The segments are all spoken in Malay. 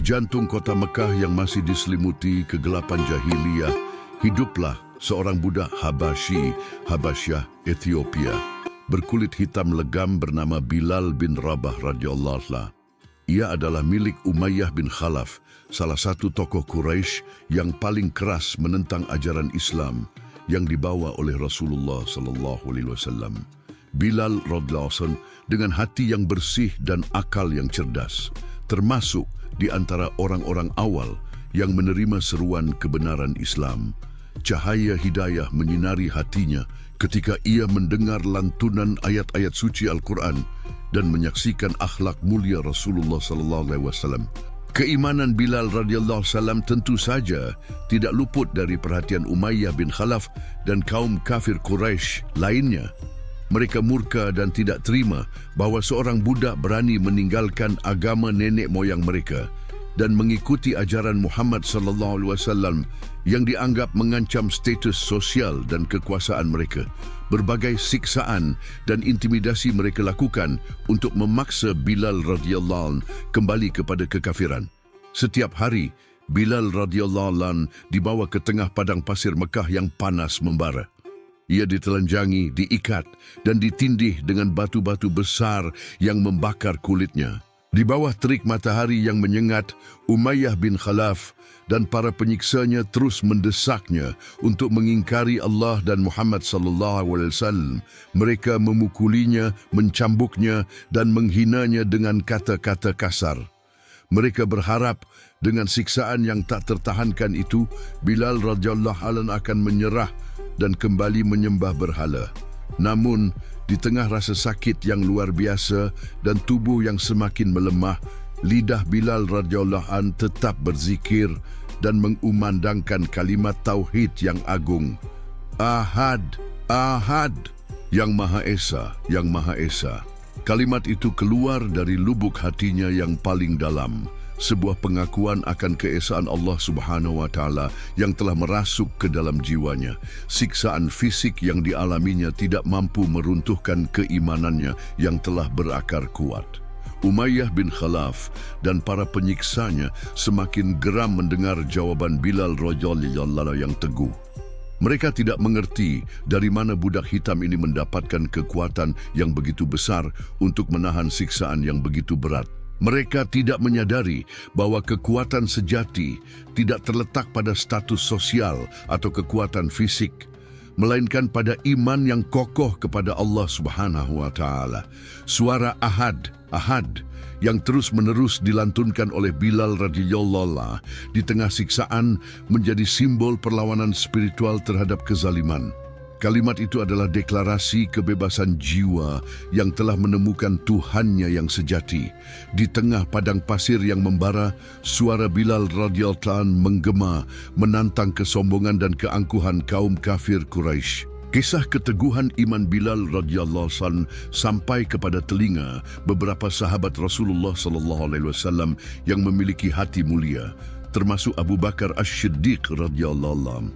jantung kota Mekah yang masih diselimuti kegelapan jahiliyah, hiduplah seorang budak Habasyah, Ethiopia, berkulit hitam legam bernama Bilal bin Rabah radhiyallahu anhu. Ia adalah milik Umayyah bin Khalaf, salah satu tokoh Quraisy yang paling keras menentang ajaran Islam yang dibawa oleh Rasulullah SAW. Bilal radhiyallahu anhu dengan hati yang bersih dan akal yang cerdas, termasuk di antara orang-orang awal yang menerima seruan kebenaran Islam. Cahaya hidayah menyinari hatinya ketika ia mendengar lantunan ayat-ayat suci Al-Quran dan menyaksikan akhlak mulia Rasulullah SAW. Keimanan Bilal radhiyallahu anhu tentu saja tidak luput dari perhatian Umayyah bin Khalaf dan kaum kafir Quraisy lainnya. Mereka murka dan tidak terima bahawa seorang budak berani meninggalkan agama nenek moyang mereka dan mengikuti ajaran Muhammad SAW yang dianggap mengancam status sosial dan kekuasaan mereka. Berbagai siksaan dan intimidasi mereka lakukan untuk memaksa Bilal radhiyallahu anhu kembali kepada kekafiran. Setiap hari, Bilal radhiyallahu anhu dibawa ke tengah padang pasir Mekah yang panas membara. Ia ditelanjangi, diikat dan ditindih dengan batu-batu besar yang membakar kulitnya. Di bawah terik matahari yang menyengat, Umayyah bin Khalaf dan para penyiksanya terus mendesaknya untuk mengingkari Allah dan Muhammad SAW. Mereka memukulinya, mencambuknya dan menghinanya dengan kata-kata kasar. Mereka berharap dengan siksaan yang tak tertahankan itu, Bilal radhiyallahu anhu akan menyerah dan kembali menyembah berhala. Namun, di tengah rasa sakit yang luar biasa dan tubuh yang semakin melemah, lidah Bilal radhiyallahu anhu tetap berzikir dan mengumandangkan kalimat tauhid yang agung. Ahad, Ahad, yang Maha Esa, yang Maha Esa. Kalimat itu keluar dari lubuk hatinya yang paling dalam, sebuah pengakuan akan keesaan Allah Subhanahu wa Ta'ala yang telah merasuk ke dalam jiwanya. Siksaan fisik yang dialaminya tidak mampu meruntuhkan keimanannya yang telah berakar kuat. Umayyah bin Khalaf dan para penyiksanya semakin geram mendengar jawaban Bilal radhiyallahu anhu yang teguh. Mereka tidak mengerti dari mana budak hitam ini mendapatkan kekuatan yang begitu besar untuk menahan siksaan yang begitu berat. Mereka tidak menyadari bahwa kekuatan sejati tidak terletak pada status sosial atau kekuatan fisik, melainkan pada iman yang kokoh kepada Allah Subhanahu wa Ta'ala. Suara Ahad, Ahad yang terus-menerus dilantunkan oleh Bilal radhiyallahu anhu di tengah siksaan menjadi simbol perlawanan spiritual terhadap kezaliman. Kalimat itu adalah deklarasi kebebasan jiwa yang telah menemukan Tuhannya yang sejati. Di tengah padang pasir yang membara, suara Bilal radhiyallahu anhu menggema, menantang kesombongan dan keangkuhan kaum kafir Quraisy. Kisah keteguhan iman Bilal radhiyallahu anhu sampai kepada telinga beberapa sahabat Rasulullah SAW yang memiliki hati mulia, termasuk Abu Bakar As-Siddiq radhiyallahu anhu.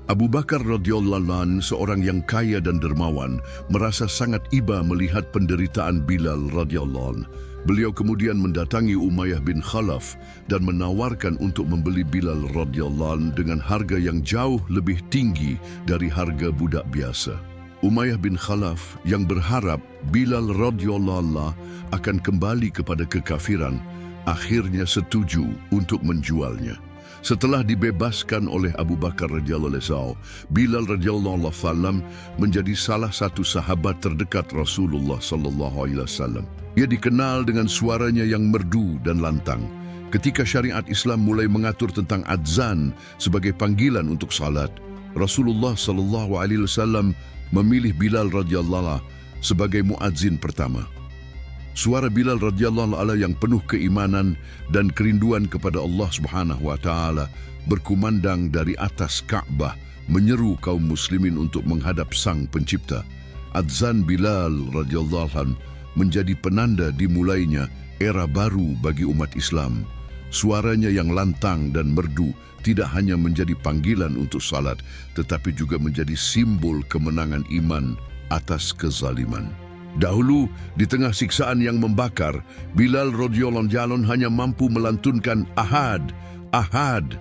Abu Bakar radhiyallahu anhu, seorang yang kaya dan dermawan, merasa sangat iba melihat penderitaan Bilal radhiyallahu anhu. Beliau kemudian mendatangi Umayyah bin Khalaf dan menawarkan untuk membeli Bilal radhiyallahu anhu dengan harga yang jauh lebih tinggi dari harga budak biasa. Umayyah bin Khalaf yang berharap Bilal radhiyallahu anhu akan kembali kepada kekafiran, akhirnya setuju untuk menjualnya. Setelah dibebaskan oleh Abu Bakar radhiyallahu anhu, Bilal radhiyallahu anhu menjadi salah satu sahabat terdekat Rasulullah SAW. Ia dikenal dengan suaranya yang merdu dan lantang. Ketika syariat Islam mulai mengatur tentang adzan sebagai panggilan untuk salat, Rasulullah SAW memilih Bilal radhiyallahu anhu sebagai muadzin pertama. Suara Bilal radhiyallahu anhu yang penuh keimanan dan kerinduan kepada Allah Subhanahu wa Ta'ala berkumandang dari atas Ka'bah, menyeru kaum muslimin untuk menghadap Sang Pencipta. Adzan Bilal radhiyallahu anhu menjadi penanda dimulainya era baru bagi umat Islam. Suaranya yang lantang dan merdu tidak hanya menjadi panggilan untuk salat, tetapi juga menjadi simbol kemenangan iman atas kezaliman. Dahulu, di tengah siksaan yang membakar, Bilal radhiyallahu anhu hanya mampu melantunkan Ahad, Ahad.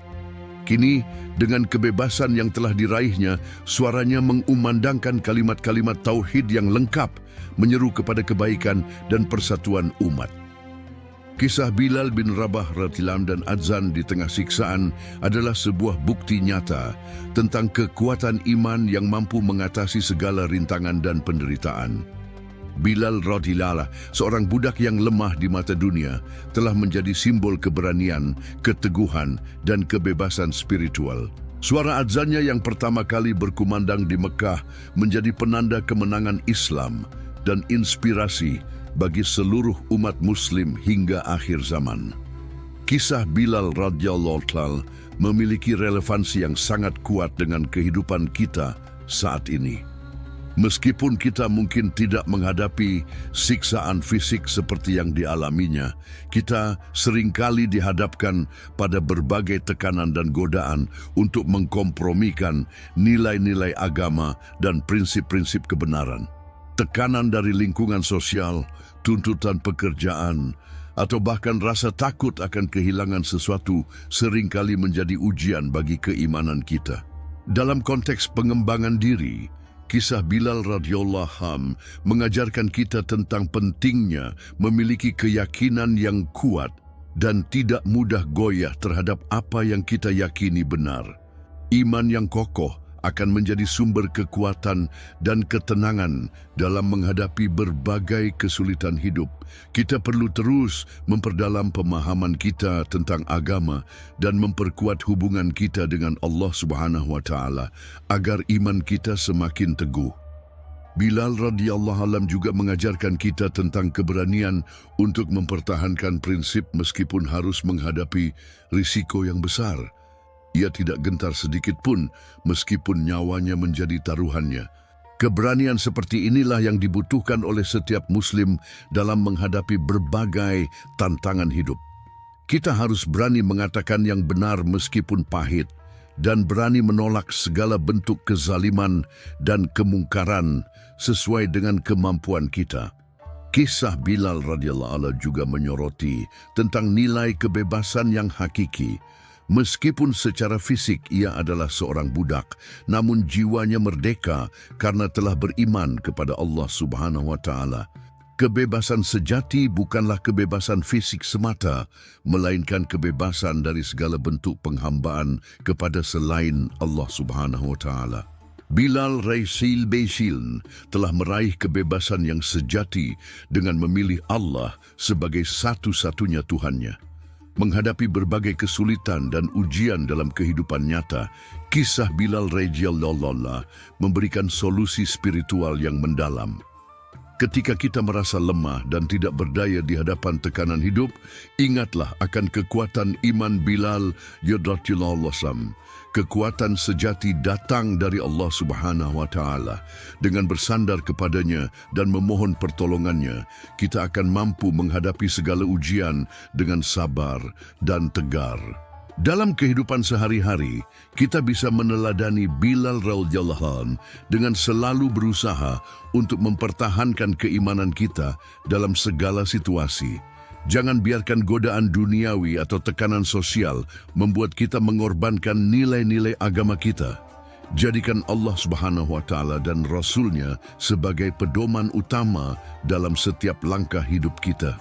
Kini, dengan kebebasan yang telah diraihnya, suaranya mengumandangkan kalimat-kalimat tauhid yang lengkap, menyeru kepada kebaikan dan persatuan umat. Kisah Bilal bin Rabah radhiyallahu anhu dan azan di tengah siksaan adalah sebuah bukti nyata tentang kekuatan iman yang mampu mengatasi segala rintangan dan penderitaan. Bilal radhiyallahu anhu, seorang budak yang lemah di mata dunia, telah menjadi simbol keberanian, keteguhan, dan kebebasan spiritual. Suara azannya yang pertama kali berkumandang di Mekah menjadi penanda kemenangan Islam dan inspirasi bagi seluruh umat muslim hingga akhir zaman. Kisah Bilal radhiyallahu anhu memiliki relevansi yang sangat kuat dengan kehidupan kita saat ini. Meskipun kita mungkin tidak menghadapi siksaan fisik seperti yang dialaminya, kita seringkali dihadapkan pada berbagai tekanan dan godaan untuk mengkompromikan nilai-nilai agama dan prinsip-prinsip kebenaran. Tekanan dari lingkungan sosial, tuntutan pekerjaan, atau bahkan rasa takut akan kehilangan sesuatu seringkali menjadi ujian bagi keimanan kita. Dalam konteks pengembangan diri, kisah Bilal radhiyallahu anhu mengajarkan kita tentang pentingnya memiliki keyakinan yang kuat dan tidak mudah goyah terhadap apa yang kita yakini benar. Iman yang kokoh akan menjadi sumber kekuatan dan ketenangan dalam menghadapi berbagai kesulitan hidup. Kita perlu terus memperdalam pemahaman kita tentang agama dan memperkuat hubungan kita dengan Allah Subhanahu wa Ta'ala agar iman kita semakin teguh. Bilal radhiyallahu anhu juga mengajarkan kita tentang keberanian untuk mempertahankan prinsip meskipun harus menghadapi risiko yang besar. Ia tidak gentar sedikit pun meskipun nyawanya menjadi taruhannya. Keberanian seperti inilah yang dibutuhkan oleh setiap muslim dalam menghadapi berbagai tantangan hidup. Kita harus berani mengatakan yang benar meskipun pahit dan berani menolak segala bentuk kezaliman dan kemungkaran sesuai dengan kemampuan kita. Kisah Bilal radhiyallahu anhu juga menyoroti tentang nilai kebebasan yang hakiki. Meskipun secara fisik ia adalah seorang budak, namun jiwanya merdeka karena telah beriman kepada Allah Subhanahu wa Ta'ala. Kebebasan sejati bukanlah kebebasan fisik semata, melainkan kebebasan dari segala bentuk penghambaan kepada selain Allah Subhanahu wa Ta'ala. Bilal Raisil Beisil telah meraih kebebasan yang sejati dengan memilih Allah sebagai satu-satunya Tuhannya. Menghadapi berbagai kesulitan dan ujian dalam kehidupan nyata, kisah Bilal radhiyallahu anhu memberikan solusi spiritual yang mendalam. Ketika kita merasa lemah dan tidak berdaya di hadapan tekanan hidup, ingatlah akan kekuatan iman Bilal radhiyallahu anhu. Kekuatan sejati datang dari Allah Subhanahu wa Ta'ala. Dengan bersandar kepadanya dan memohon pertolongannya, kita akan mampu menghadapi segala ujian dengan sabar dan tegar. Dalam kehidupan sehari-hari, kita bisa meneladani Bilal radhiyallahu anhu dengan selalu berusaha untuk mempertahankan keimanan kita dalam segala situasi. Jangan biarkan godaan duniawi atau tekanan sosial membuat kita mengorbankan nilai-nilai agama kita. Jadikan Allah Subhanahu wa Ta'ala dan Rasul-Nya sebagai pedoman utama dalam setiap langkah hidup kita.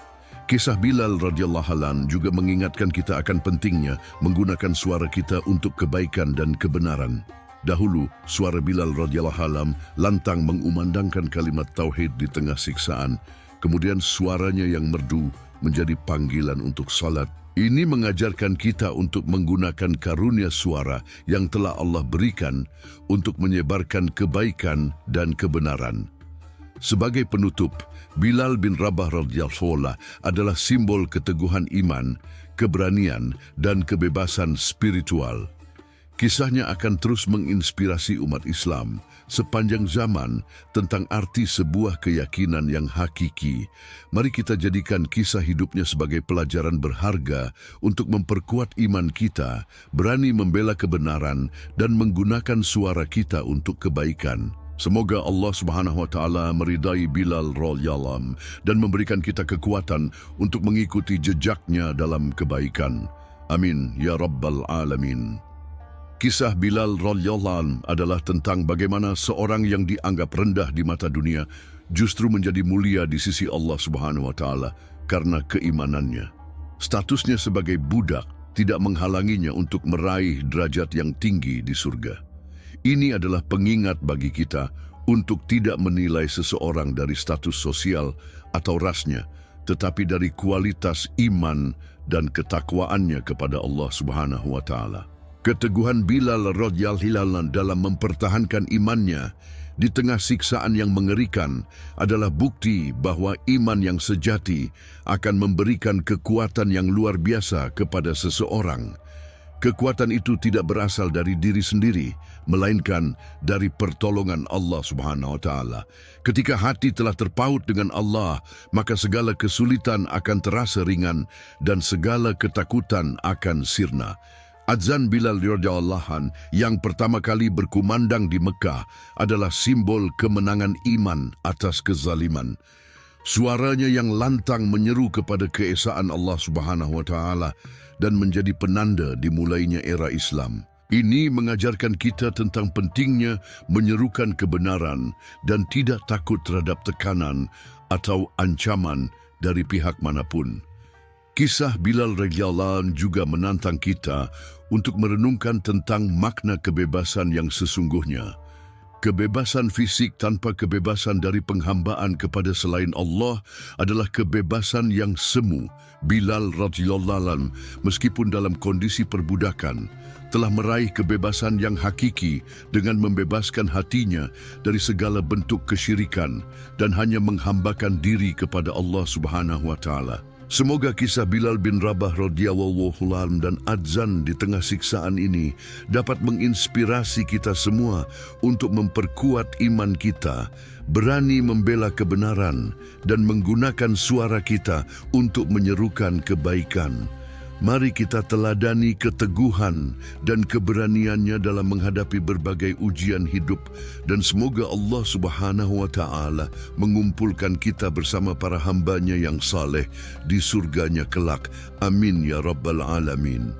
Kisah Bilal radhiyallahu anhu juga mengingatkan kita akan pentingnya menggunakan suara kita untuk kebaikan dan kebenaran. Dahulu, suara Bilal radhiyallahu anhu lantang mengumandangkan kalimat tauhid di tengah siksaan. Kemudian suaranya yang merdu menjadi panggilan untuk salat. Ini mengajarkan kita untuk menggunakan karunia suara yang telah Allah berikan untuk menyebarkan kebaikan dan kebenaran. Sebagai penutup, Bilal bin Rabah radhiyallahu anhu adalah simbol keteguhan iman, keberanian, dan kebebasan spiritual. Kisahnya akan terus menginspirasi umat Islam sepanjang zaman tentang arti sebuah keyakinan yang hakiki. Mari kita jadikan kisah hidupnya sebagai pelajaran berharga untuk memperkuat iman kita, berani membela kebenaran, dan menggunakan suara kita untuk kebaikan. Semoga Allah Subhanahu wa taala meridai Bilal radhiyallahu anhu dan memberikan kita kekuatan untuk mengikuti jejaknya dalam kebaikan. Amin ya rabbal alamin. Kisah Bilal radhiyallahu anhu adalah tentang bagaimana seorang yang dianggap rendah di mata dunia justru menjadi mulia di sisi Allah Subhanahu wa taala karena keimanannya. Statusnya sebagai budak tidak menghalanginya untuk meraih derajat yang tinggi di surga. Ini adalah pengingat bagi kita untuk tidak menilai seseorang dari status sosial atau rasnya, tetapi dari kualitas iman dan ketakwaannya kepada Allah Subhanahu wa taala. Keteguhan Bilal radhiyallahu anhu dalam mempertahankan imannya di tengah siksaan yang mengerikan adalah bukti bahwa iman yang sejati akan memberikan kekuatan yang luar biasa kepada seseorang. Kekuatan itu tidak berasal dari diri sendiri, melainkan dari pertolongan Allah Subhanahu wa taala. Ketika hati telah terpaut dengan Allah, maka segala kesulitan akan terasa ringan dan segala ketakutan akan sirna. Adzan Bilal radhiyallahu anhu yang pertama kali berkumandang di Mekah adalah simbol kemenangan iman atas kezaliman. Suaranya yang lantang menyeru kepada keesaan Allah Subhanahu wa taala dan menjadi penanda dimulainya era Islam. Ini mengajarkan kita tentang pentingnya menyerukan kebenaran dan tidak takut terhadap tekanan atau ancaman dari pihak manapun. Kisah Bilal radhiyallahu anhu juga menantang kita untuk merenungkan tentang makna kebebasan yang sesungguhnya. Kebebasan fisik tanpa kebebasan dari penghambaan kepada selain Allah adalah kebebasan yang semu. Bilal radhiyallahu anhu, meskipun dalam kondisi perbudakan, telah meraih kebebasan yang hakiki dengan membebaskan hatinya dari segala bentuk kesyirikan dan hanya menghambakan diri kepada Allah Subhanahu wa taala. Semoga kisah Bilal bin Rabah radhiyallahu anhu dan adzan di tengah siksaan ini dapat menginspirasi kita semua untuk memperkuat iman kita, berani membela kebenaran, dan menggunakan suara kita untuk menyerukan kebaikan. Mari kita teladani keteguhan dan keberaniannya dalam menghadapi berbagai ujian hidup, dan semoga Allah Subhanahu wa taala mengumpulkan kita bersama para hambanya yang saleh di surganya kelak. Amin ya rabbal alamin.